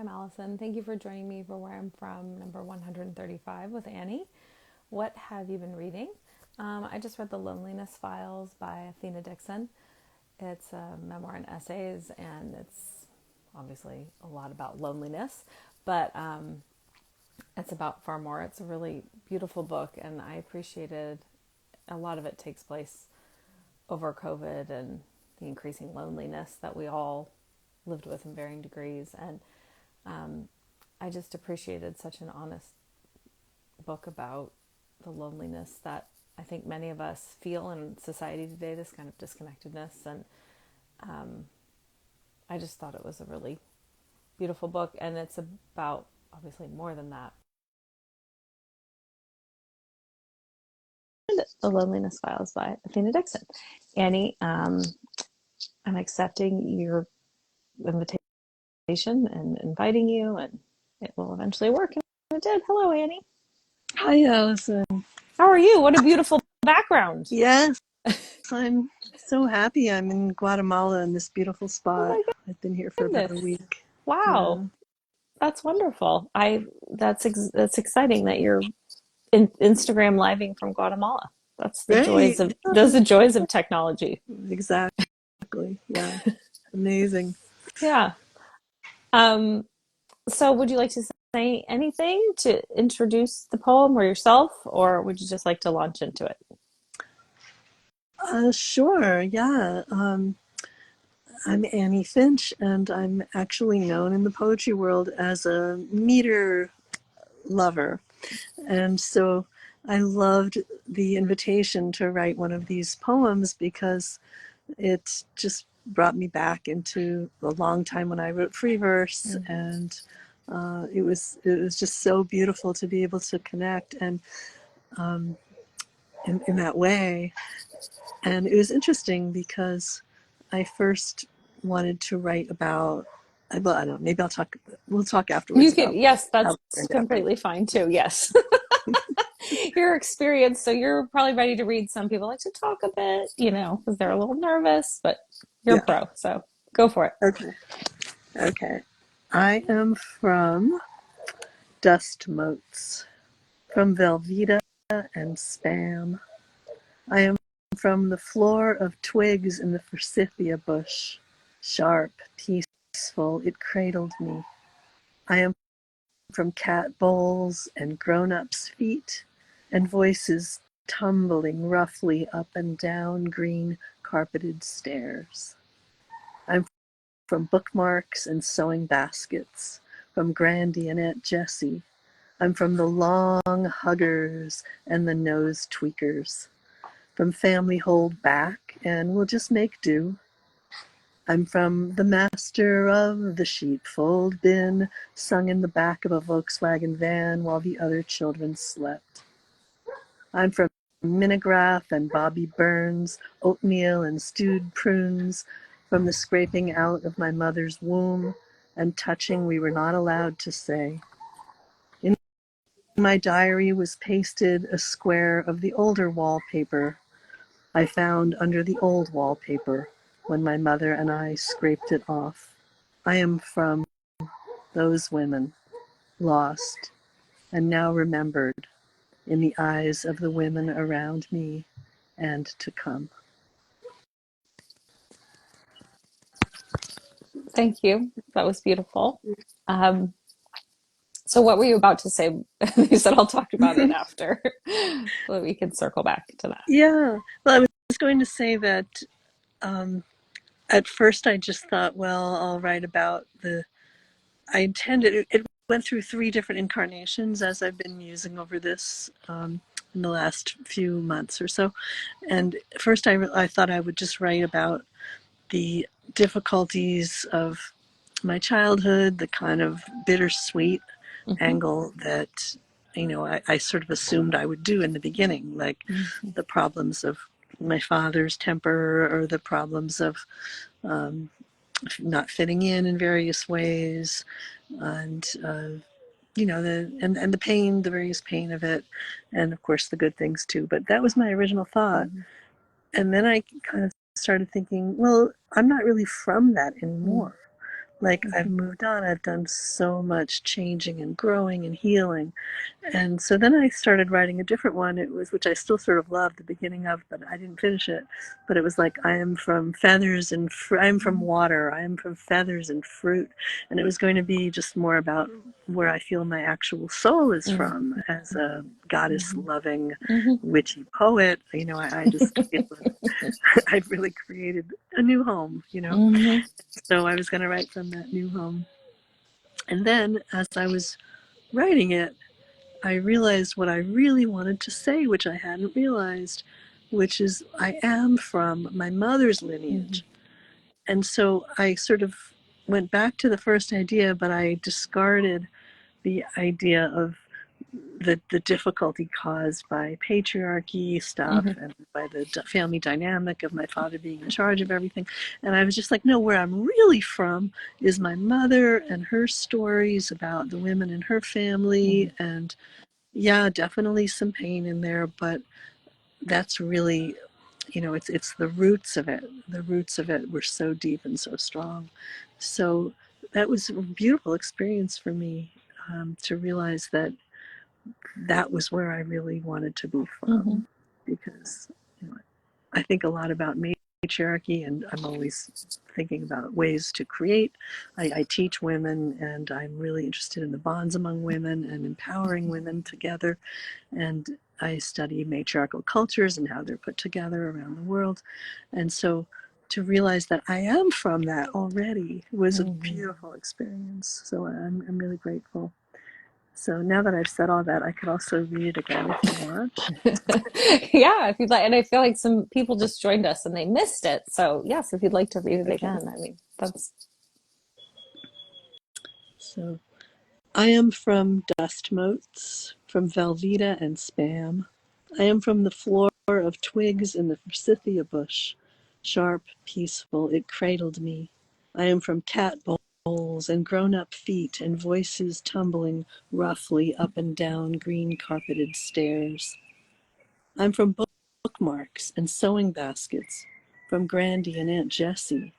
I'm Allison. Thank you for joining me for Where I'm From, number 135 with Annie. What have you been reading? I just read The Loneliness Files by Athena Dixon. It's a memoir and essays, and it's obviously a lot about loneliness, but it's about far more. It's a really beautiful book, and I appreciated a lot of it takes place over COVID and the increasing loneliness that we all lived with in varying degrees. And I just appreciated such an honest book about the loneliness that I think many of us feel in society today, this kind of disconnectedness. And I just thought it was a really beautiful book. And it's about, obviously, more than that. The Loneliness Files by Athena Dixon. Annie, I'm accepting your invitation and inviting you, and it will eventually work. And it did. Hello, Annie. Hi, Allison. How are you? What a beautiful background. Yes, I'm so happy I'm in Guatemala in this beautiful Oh spot. my I've been here for about a goodness. week. Wow. Yeah. That's wonderful. That's exciting that you're Instagram living from Guatemala. That's the joys Right. of those are the joys of technology. Exactly. Yeah. Amazing. Yeah. Um, so would you like to say anything to introduce the poem or yourself, or would you just like to launch into it? Sure. Yeah. I'm Annie Finch, and I'm actually known in the poetry world as a meter lover. And so I loved the invitation to write one of these poems because it just brought me back into a long time when I wrote free verse, Mm-hmm. and it was just so beautiful to be able to connect and in that way. And it was interesting because I first wanted to write about. Well, I don't know. Maybe I'll talk. We'll talk afterwards You can, about yes, how that's it turned out. completely fine too. Yes. Your experience, so you're probably ready to read. Some people like to talk a bit, because they're a little nervous, but you're a Yeah. pro, so go for it. Okay. Okay. I am from Dust Motes, from Velveeta and Spam. I am from the floor of twigs in the forsythia bush. Sharp, peaceful, it cradled me. I am from cat bowls and grown-ups' feet and voices tumbling roughly up and down green carpeted stairs. I'm from bookmarks and sewing baskets, from Grandy and Aunt Jessie. I'm from the long huggers and the nose tweakers. From family hold back and we'll just make do. I'm from the master of the sheepfold bin, sung in the back of a Volkswagen van while the other children slept. I'm from Minnograph and Bobby Burns, oatmeal and stewed prunes, from the scraping out of my mother's womb and touching we were not allowed to say. In my diary was pasted a square of the older wallpaper I found under the old wallpaper when my mother and I scraped it off. I am from those women, lost and now remembered in the eyes of the women around me and to come. Thank you. That was beautiful. Um, so what were you about to say? You said I'll talk about it after. So we can circle back to that. Yeah, well, I was going to say that um, at first I just thought, well, I'll write about I intended, it went through three different incarnations as I've been musing over this in the last few months or so. And first I thought I would just write about the difficulties of my childhood, the kind of bittersweet Mm-hmm. angle that, I sort of assumed I would do in the beginning, like Mm-hmm. the problems of my father's temper or the problems of um, not fitting in various ways, and and the pain, the various pain of it, and of course the good things too. But that was my original thought, and then I kind of started thinking, well, I'm not really from that Mm-hmm. anymore. Like, I've Mhm. moved on, I've done so much changing and growing and healing. And so then I started writing a different one. It was, which I still sort of loved the beginning of, but I didn't finish it. But it was like, I am from feathers and I am from water. I am from feathers and fruit. And it was going to be just more about where I feel my actual soul is Mhm. from as a goddess Mhm. loving, Mhm. witchy poet. I just feel that I'd really created a new home, Mhm. So I was going to write from that new home. And then as I was writing it, I realized what I really wanted to say, which I hadn't realized, which is I am from my mother's Mhm. lineage. And so I sort of went back to the first idea, but I discarded the idea of the difficulty caused by patriarchy stuff Mhm. and by the family dynamic of my father being in charge of everything. And I was just like, no, where I'm really from is my mother and her stories about the women in her family. Mhm. And yeah, definitely some pain in there, but that's really, it's the roots of it. The roots of it were so deep and so strong. So that was a beautiful experience for me, to realize that that was where I really wanted to be from, Mhm. because you know, I think a lot about matriarchy, and I'm always thinking about ways to create. I teach women, and I'm really interested in the bonds among women and empowering women together. And I study matriarchal cultures and how they're put together around the world. And so to realize that I am from that already was a Mhm. beautiful experience. So I'm really grateful. So now that I've said all that, I could also read it again if you want. Yeah, if you'd like, and I feel like some people just joined us and they missed it. So yes, if you'd like to read it Okay. again, I mean, that's So I am from dust motes, from Velveeta and spam. I am from the floor of twigs in the forsythia bush. Sharp, peaceful, it cradled me. I am from cat bowls and grown-up feet and voices tumbling roughly up and down green carpeted stairs. I'm from bookmarks and sewing baskets, from Grandy and Aunt Jessie.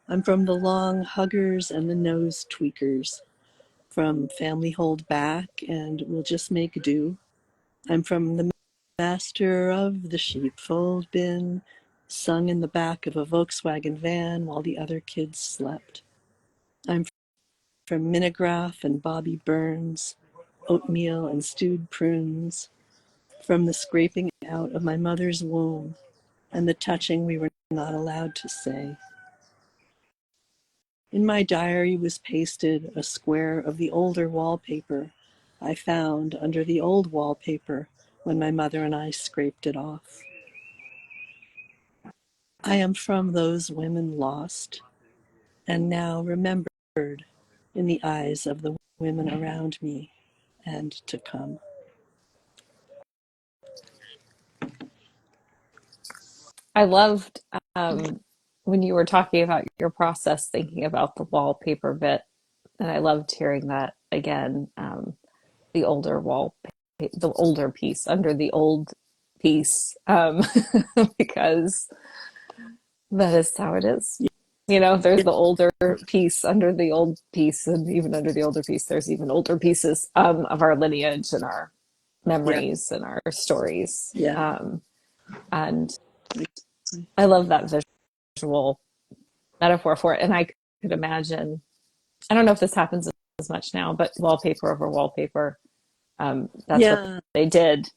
I'm from the long huggers and the nose tweakers, from family hold back and we'll just make do. I'm from the master of the sheepfold bin, sung in the back of a Volkswagen van while the other kids slept. I'm from Minnograph and Bobby Burns, oatmeal and stewed prunes, from the scraping out of my mother's womb and the touching we were not allowed to say. In my diary was pasted a square of the older wallpaper I found under the old wallpaper when my mother and I scraped it off. I am from those women lost and now remembered in the eyes of the women around me and to come. I loved when you were talking about your process, thinking about the wallpaper bit, and I loved hearing that again. The older the older piece under the old piece, because that is how it is. You know, there's the older piece under the old piece, and even under the older piece, there's even older pieces of our lineage and our Yeah, memories and our stories. yeah, And I love that visual metaphor for it. And I could imagine, I don't know if this happens as much now, but wallpaper over wallpaper, that's what yeah. they did.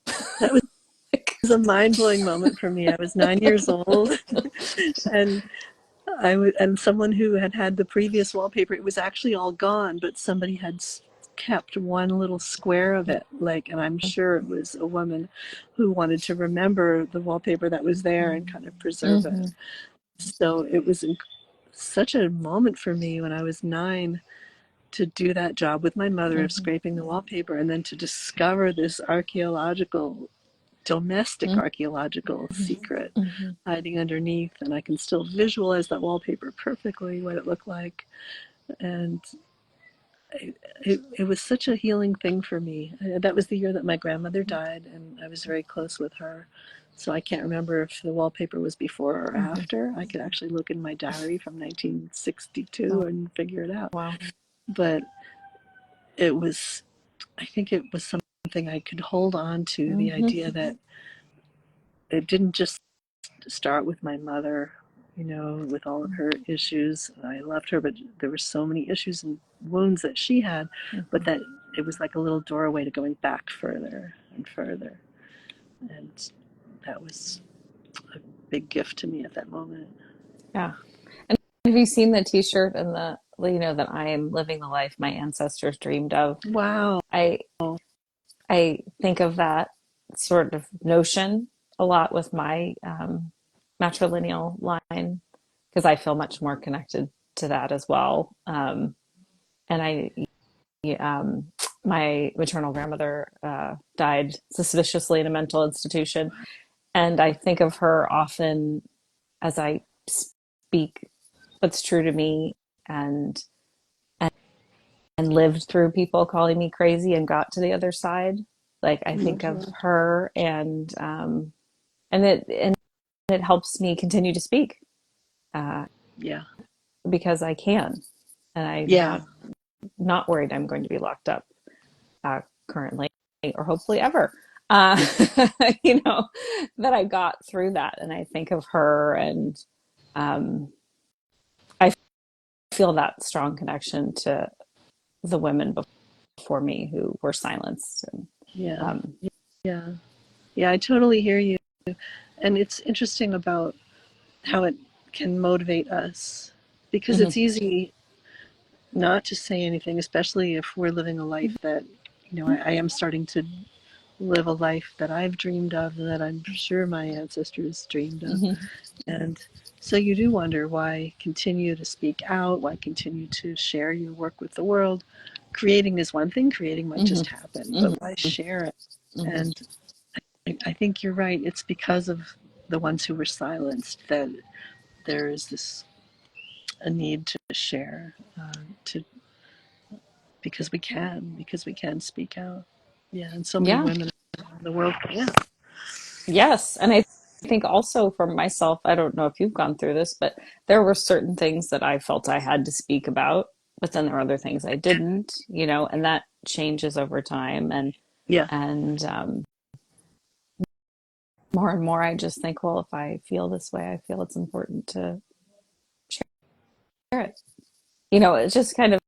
That was a mind-blowing moment for me. I was 9 years old, and and someone who had had the previous wallpaper, it was actually all gone, but somebody had kept one little square of it, like, and I'm sure it was a woman who wanted to remember the wallpaper that was there and kind of preserve it. Mm-hmm. So it was such a moment for me when I was 9 to do that job with my mother of Mm-hmm. scraping the wallpaper, and then to discover this archaeological, domestic archaeological secret Mm-hmm. hiding underneath. And I can still visualize that wallpaper perfectly, what it looked like. And it was such a healing thing for me. That was the year that my grandmother died, and I was very close with her. So I can't remember if the wallpaper was before or Mm-hmm. after. I could actually look in my diary from 1962 Oh, and figure it out. wow. But it was, I think it was something I could hold on to, the Mm-hmm. idea that it didn't just start with my mother, with all of her issues. I loved her, but there were so many issues and wounds that she had, but Mm-hmm. that it was like a little doorway to going back further and further. And that was a big gift to me at that moment. Yeah. And have you seen the t-shirt and that I am living the life my ancestors dreamed of? Wow. I I think of that sort of notion a lot with my matrilineal line because I feel much more connected to that as well. And um, my maternal grandmother died suspiciously in a mental institution, and I think of her often as I speak what's true to me and and lived through people calling me crazy and got to the other side. Like I think of Mm-hmm. her and it helps me continue to speak uh, Yeah. because I can, and I'm Yeah. not worried I'm going to be locked up currently or hopefully ever. Uh, you know that I got through that, and I think of her, and um, I feel that strong connection to the women before me who were silenced. And Yeah. um, Yeah. Yeah. I totally hear you. And it's interesting about how it can motivate us because mhm, it's easy not to say anything, especially if we're living a life that, I am starting to live a life that I've dreamed of and that I'm sure my ancestors dreamed of. mhm, And so you do wonder why continue to speak out, why continue to share your work with the world. Creating is one thing, creating might just mhm, happen, mhm, but why share it? mhm. And I think you're right. It's because of the ones who were silenced that there is this a need to share, to because we can speak out. Yeah, and so many Yeah. women in the world. Yeah, Yes. And I think also for myself, I don't know if you've gone through this, but there were certain things that I felt I had to speak about, but then there were other things I didn't, and that changes over time. yeah, And more and more, I just think, well, if I feel this way, I feel it's important to share it. It's just kind of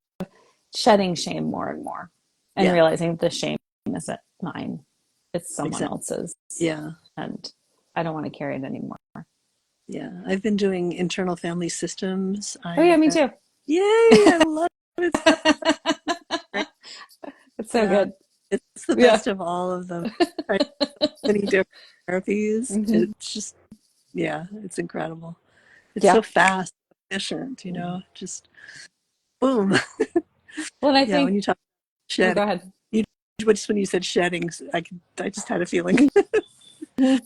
shedding shame more and more and yeah, realizing the shame isn't mine, it's someone exactly. else's. Yeah, And I don't want to carry it anymore. yeah. I've been doing internal family systems. Oh, yeah, me IFS. too. Yay! I love it. It's so great. It's so Yeah, good. it's the Yeah. best of all of them. Right? Many different therapies. Hmm. It's just, yeah, it's incredible. It's so Yeah. fast, efficient. Just boom. Well, and I Yeah, when think, you talk oh, shedding, go ahead. you just when you said shedding, I just had a feeling. Mhm.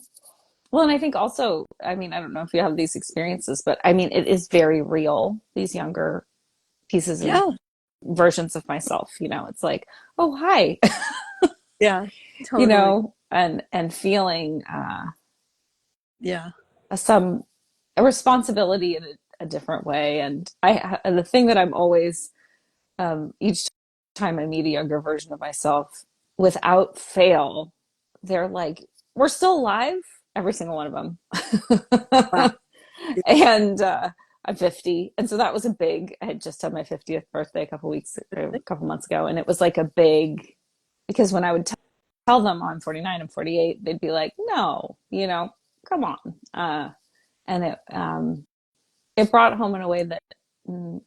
Well, and I think also, I mean, I don't know if you have these experiences, but I mean, it is very real, these younger pieces of Yeah, versions of myself. It's like, oh, hi, yeah, totally. and feeling Yeah, some a responsibility in a different way. And the thing that I'm always each time I meet a younger version of myself, without fail, they're like, "We're still alive." Every single one of wow. them. And I'm 50, and so that was a big. I had just had my 50th birthday a couple months ago, and it was like a big because when I would tell them oh, I'm 49, I'm 48, they'd be like, "No, come on." And it brought home in a way that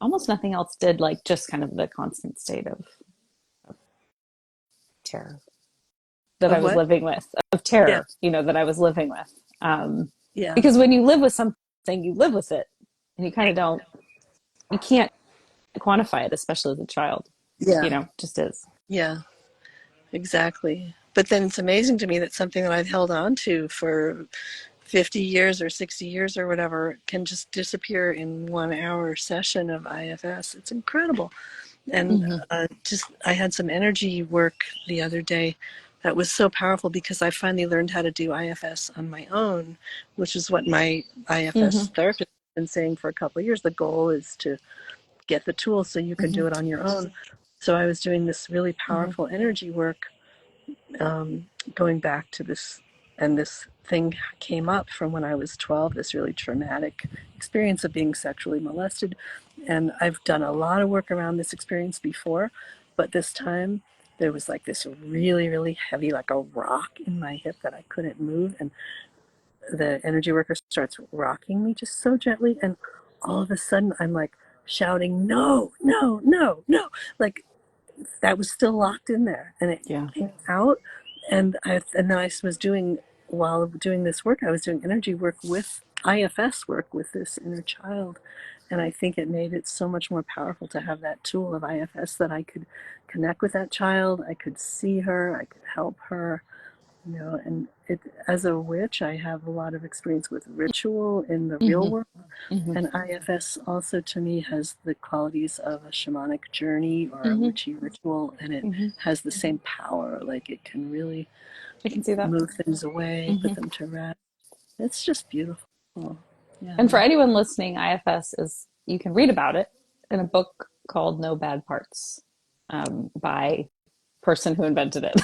almost nothing else did, like just kind of the constant state of terror that I Of was what? living with, of Yeah, terror, that I was living with. Um, yeah, because when you live with something, you live with it, and you kind of don't, you can't quantify it, especially as a child. yeah, Just is. yeah, exactly. But then it's amazing to me that something that I've held on to for 50 years or 60 years or whatever can just disappear in 1 hour session of IFS. It's incredible. And Mm-hmm. just, I had some energy work the other day that was so powerful because I finally learned how to do IFS on my own, which is what my Mm-hmm. IFS therapist has been saying for a couple of years. The goal is to get the tools so you can Mm-hmm. do it on your own. So I was doing this really Mm-hmm. powerful energy work, going back to this, and this thing came up from when I was 12, this really traumatic experience of being sexually molested. And I've done a lot of work around this experience before, but this time there was like this really, really heavy, like a rock in my hip that I couldn't move. And the energy worker starts rocking me just so gently. And all of a sudden I'm like shouting, no, no, no, no. Like that was still locked in there, and it Yeah. came out. And then I was doing, while doing this work, I was doing energy work with IFS work with this inner child, and I think it made it so much more powerful to have that tool of IFS, that I could connect with that child, I could see her, I could help her, and it, as a witch, I have a lot of experience with ritual in the real Mm-hmm. world, Mm-hmm. and IFS also to me has the qualities of a shamanic journey or a Mm-hmm. witchy ritual, and it Mm-hmm. has the same power. Like it can really I can see that. move things away, Mm-hmm. put them to rest. It's just beautiful. And for Yeah. anyone listening, IFS is, you can read about it in a book called No Bad Parts, by person who invented it.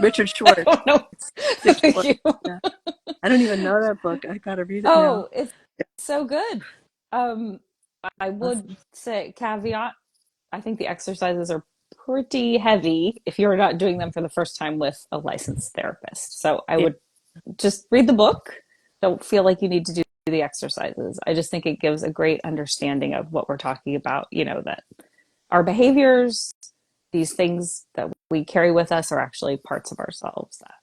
Richard I Schwartz. don't know. Dick Thank Schwartz. you. Yeah. I don't even know that book. I gotta read it now. Oh, it's so good. Um, I would Awesome. say caveat, I think the exercises are pretty heavy if you're not doing them for the first time with a licensed therapist. So I Yeah. would just read the book. Don't feel like you need to do the exercises. I just think it gives a great understanding of what we're talking about, that our behaviors, these things that we carry with us, are actually parts of ourselves that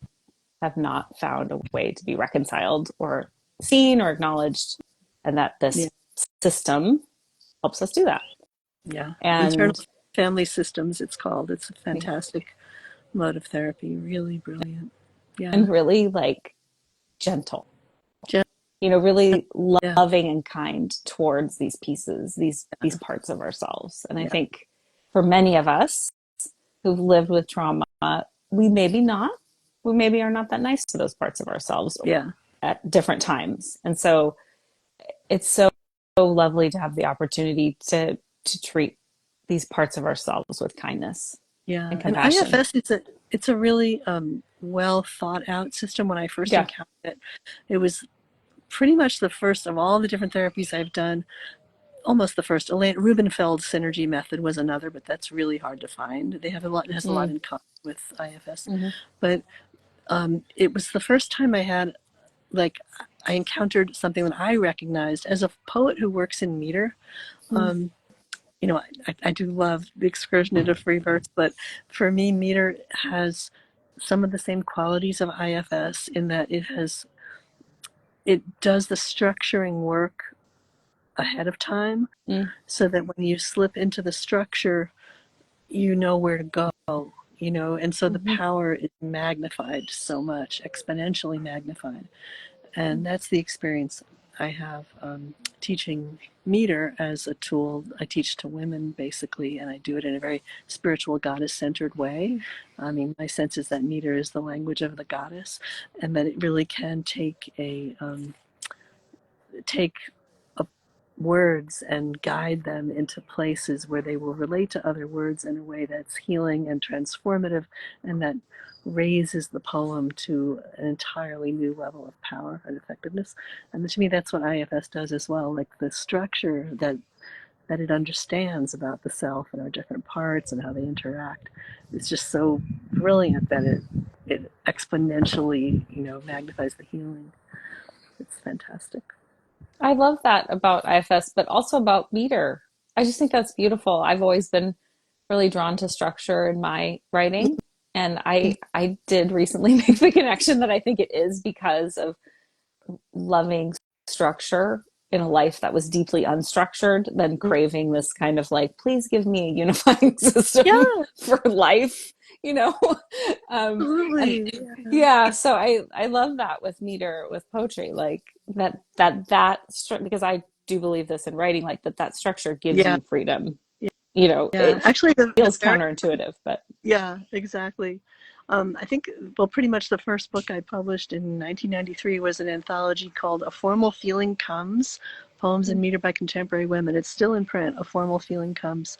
have not found a way to be reconciled or seen or acknowledged, and that Yeah. this system helps us do that. Yeah. Internal And family systems, it's called. It's a fantastic mode of therapy. Really brilliant. Yeah. really like gentle, Just, really yeah. loving and kind towards these pieces, these parts of ourselves. And I Yeah. think for many of us who've lived with trauma, we maybe not, we maybe are not that nice to those parts of ourselves Yeah. at different times. And so it's so lovely to have the opportunity to treat these parts of ourselves with kindness and Yeah. And compassion. IFS, it's a really well thought out system. When I first Yeah. encountered it, it was pretty much the first of all the different therapies I've done. Almost the first. Rubenfeld's synergy method was another, but that's really hard to find. They have a lot. It has a lot Mm, in common with IFS, mm-hmm, but it was the first time I had, like, I encountered something that I recognized as a poet who works in meter. mm, Um, I do love the excursion into free verse, but for me, meter has some of the same qualities of IFS in that it does the structuring work ahead of time, mm, so that when you slip into the structure, you know where to go, and so the mm-hmm. power is magnified so much, exponentially magnified. And that's the experience I have, teaching meter as a tool. I teach to women basically, and I do it in a very spiritual, goddess centered way. I mean, my sense is that meter is the language of the goddess, and that it really can take words and guide them into places where they will relate to other words in a way that's healing and transformative, and that raises the poem to an entirely new level of power and effectiveness. And to me, that's what IFS does as well. Like the structure that it understands about the self and our different parts and how they interact, it's just so brilliant that it exponentially, magnifies the healing. It's fantastic. I love that about IFS, but also about meter. I just think that's beautiful. I've always been really drawn to structure in my writing. And I did recently make the connection that I think it is because of loving structure in a life that was deeply unstructured, then craving this kind of like, please give me a unifying system Yeah, for life, you know? And absolutely. Yeah. yeah, so I love that with meter, with poetry, like because I do believe this in writing, like that structure gives Yeah, you freedom. yeah. It Actually, the feels very counterintuitive, but yeah, exactly. I think, well, pretty much the first book I published in 1993 was an anthology called A Formal Feeling Comes, Poems in Meter by Contemporary Women. It's still in print, A Formal Feeling Comes.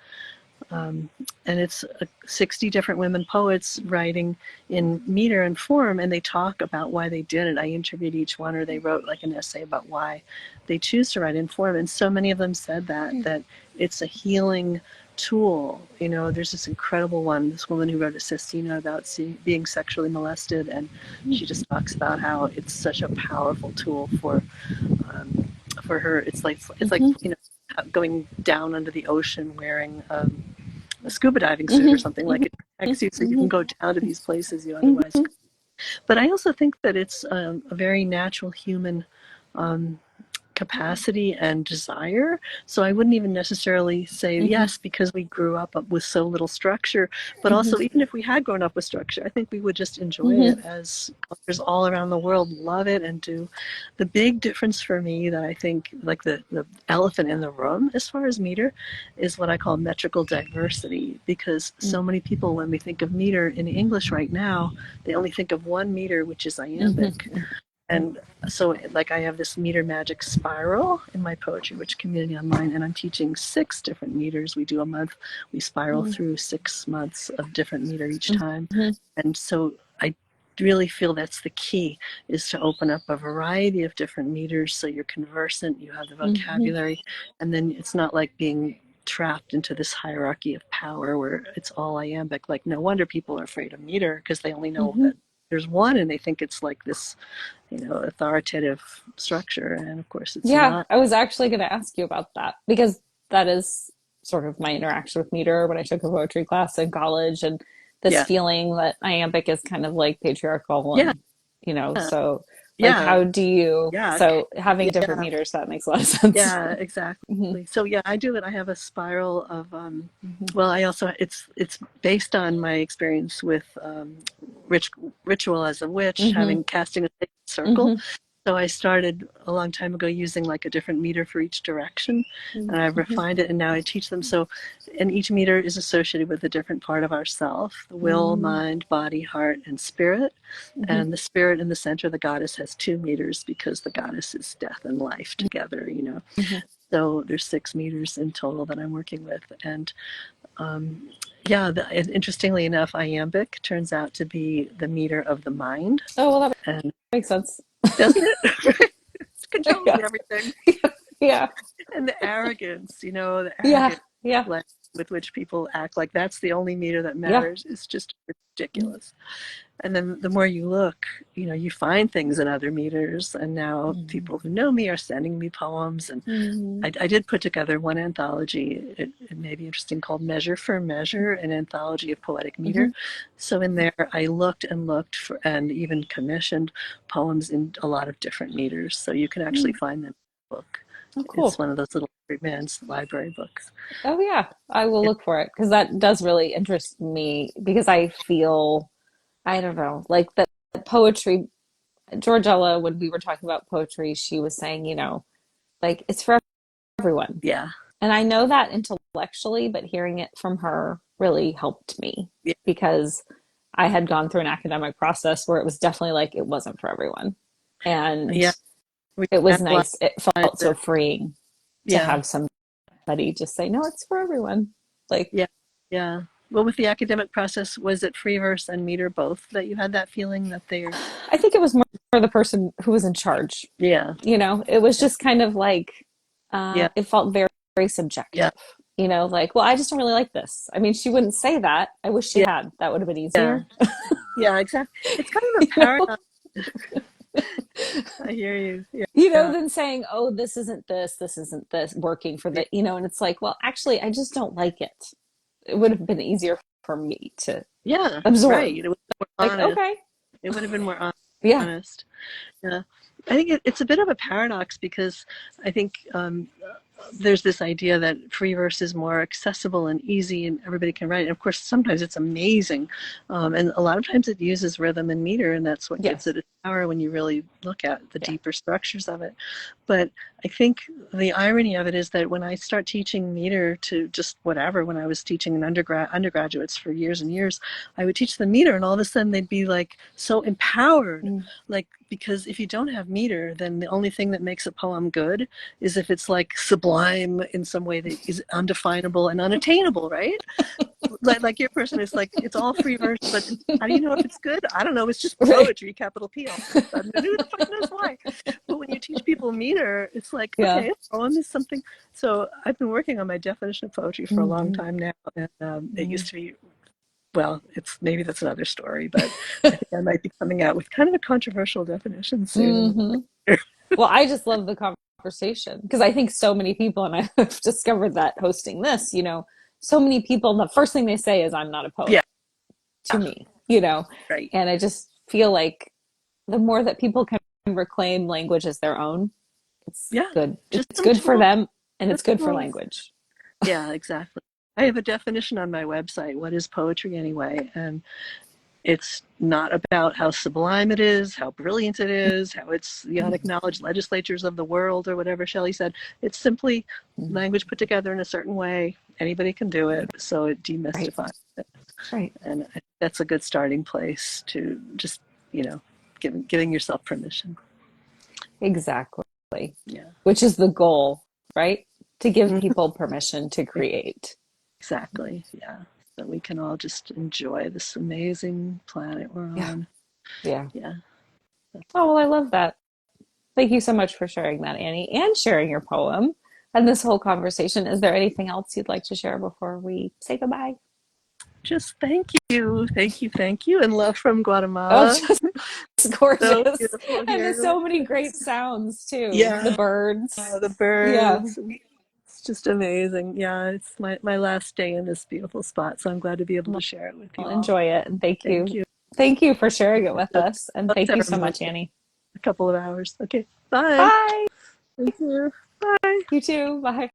Um, and it's 60 different women poets writing in meter and form, and they talk about why they did it. I interviewed each one, or they wrote like an essay about why they choose to write in form. And so many of them said that it's a healing tool. You know, there's this incredible one, this woman who wrote a sestina about being sexually molested, and she just talks about how it's such a powerful tool um, for her. It's like Mm-hmm. you know, going down under the ocean wearing a scuba diving suit or Mm-hmm. something. Like, it protects you so you can Mm-hmm. go down to these places you otherwise Mm-hmm. couldn't. But I also think that it's a very natural human um, capacity and desire. So I wouldn't even necessarily say Mm-hmm. yes because we grew up with so little structure. But Mm-hmm. also, even if we had grown up with structure, I think we would just enjoy it, Mm-hmm. as cultures all around the world love it and do. The big difference for me that I think, like the elephant in the room as far as meter, is what I call metrical diversity. Because so many people, when we think of meter in English right now, they only think of one meter, which is iambic. Mm-hmm. And so, like, I have this meter magic spiral in my Poetry Witch community online, and I'm teaching 6 different meters. We do a month, we spiral through 6 months of different meter each time. Mm-hmm. And so I really feel that's the key, is to open up a variety of different meters so you're conversant, you have the Mm-hmm. vocabulary, and then it's not like being trapped into this hierarchy of power where it's all iambic. Like, no wonder people are afraid of meter, because they only know Mm-hmm. that there's one, and they think it's like this, authoritative structure. And of course, it's Yeah, not. I was actually going to ask you about that because that is sort of my interaction with meter when I took a poetry class in college, and this Yeah, feeling that iambic is kind of like patriarchal, yeah, and so like yeah, how do you, yeah, so having different yeah, meters, that makes a lot of sense. yeah, exactly. Hmm. So yeah, I do it. I have a spiral of Hmm. well, I also, it's based on my experience with ritual as a witch, Hmm. having casting a sacred circle. Hmm. So I started a long time ago using like a different meter for each direction, and I've Hmm. refined it, and now I teach them. So, and each meter is associated with a different part of ourself: the will, Hmm. mind, body, heart, and spirit. Hmm. And the spirit in the center, the goddess, has 2 meters, because the goddess is death and life together. Hmm. So there's 6 meters in total that I'm working with. And yeah, interestingly enough, iambic turns out to be the meter of the mind. Oh, well, that And makes sense. doesn't it? It's controlling Yeah. everything. Yeah. And the arrogance, the Yeah. arrogance Yeah. with which people act like that's the only meter that Yeah. matters, is just ridiculous. And then the more you look, you find things in other meters. And now Hmm. people who know me are sending me poems. And Hmm. I did put together one anthology, it may be interesting, called Measure for Measure, an anthology of poetic Hmm. meter. So in there, I looked and looked for, and even commissioned poems in a lot of different meters. So you can actually find them in the book. Oh, It's cool. one of those little man's library books. Oh yeah, I will Yeah, look for it because that does really interest me because I feel, I don't know, like the poetry, Georgella, when we were talking about poetry, she was saying, like it's for everyone. yeah, And I know that intellectually, but hearing it from her really helped me yeah, because I had gone through an academic process where it was definitely like it wasn't for everyone. And yeah. We it was analyze nice. It felt so it. freeing to Yeah, have somebody just say, no, it's for everyone. Like, yeah, yeah. Well, with the academic process, was it free verse and meter both that you had that feeling that they're? I think it was more for the person who was in charge. Yeah, It was yeah, just kind of like, yeah, it felt very, very yeah, subjective. Like, well, I just don't really like this. I mean, she wouldn't say that. I wish she yeah, had. That would have been yeah, easier. yeah. Exactly. It's kind of a you know, paradox. I hear you. Yeah, yeah, than saying, oh, this isn't this working for and it's like, well, actually, I just don't like it. It would have been easier for me to yeah. Right. absorb. It would have been more Like, honest. okay, It would have been more yeah. honest. Yeah, I think it's a bit of a paradox, because I think there's this idea that free verse is more accessible and easy and everybody can write it. And of course, sometimes it's amazing. And a lot of times it uses rhythm and meter, and that's what gives Yes. it its power when you really look at the Yeah. deeper structures of it. But I think the irony of it is that when I start teaching meter to just whatever, when I was teaching undergraduates for years and years, I would teach them meter, and all of a sudden they'd be like so empowered. Mm. Like, because if you don't have meter, then the only thing that makes a poem good is if it's like sublime in some way that is undefinable and unattainable, right? Like your person is like, it's all free verse, but how do you know if it's good? I don't know. It's just Right. poetry, capital P, all of a sudden. And who the fuck knows why? But when you teach people meter, it's like, Yeah. okay, a poem is something. So I've been working on my definition of poetry for a long Mm-hmm. time now, and it Mm-hmm. used to be, well, it's maybe that's another story, but I think I might be coming out with kind of a controversial definition soon. Mm-hmm. Well, I just love the conversation because I think so many people, and I've discovered that hosting this, so many people, the first thing they say is, I'm not a poet Yeah, to me. right. And I just feel like the more that people can reclaim language as their own, it's Yeah, good. just It's some good for tools. them and it's Just good for tools. language. Yeah, exactly. I have a definition on my website. What is poetry anyway? And it's not about how sublime it is, how brilliant it is, how it's the unacknowledged legislatures of the world or whatever Shelley said. It's simply Mm-hmm. language put together in a certain way. Anybody can do it. So it Right. demystifies it. Right. And I think that's a good starting place to just, you know, giving yourself permission. Exactly. Yeah. Which is the goal, right? To give Mhm. people permission to create. Exactly. Yeah. So we can all just enjoy this amazing planet we're Yeah. on. Yeah. Yeah. Oh, well, I love that. Thank you so much for sharing that, Annie, and sharing your poem and this whole conversation. Is there anything else you'd like to share before we say goodbye? Just thank you. Thank you. Thank you. And love from Oh, Guatemala. just So gorgeous. beautiful And there's here. so many great sounds too. The Yeah. birds. The Yeah. birds. It's just amazing. Yeah. It's my last day in this beautiful spot. So I'm glad to be able to share it with Well, you all. enjoy it. And thank Thank you. you. Thank you for sharing it with No us. And thank you so ceremony. much, Annie. A couple of hours. Okay. Bye. Bye. Thank you. Bye. You too. Bye.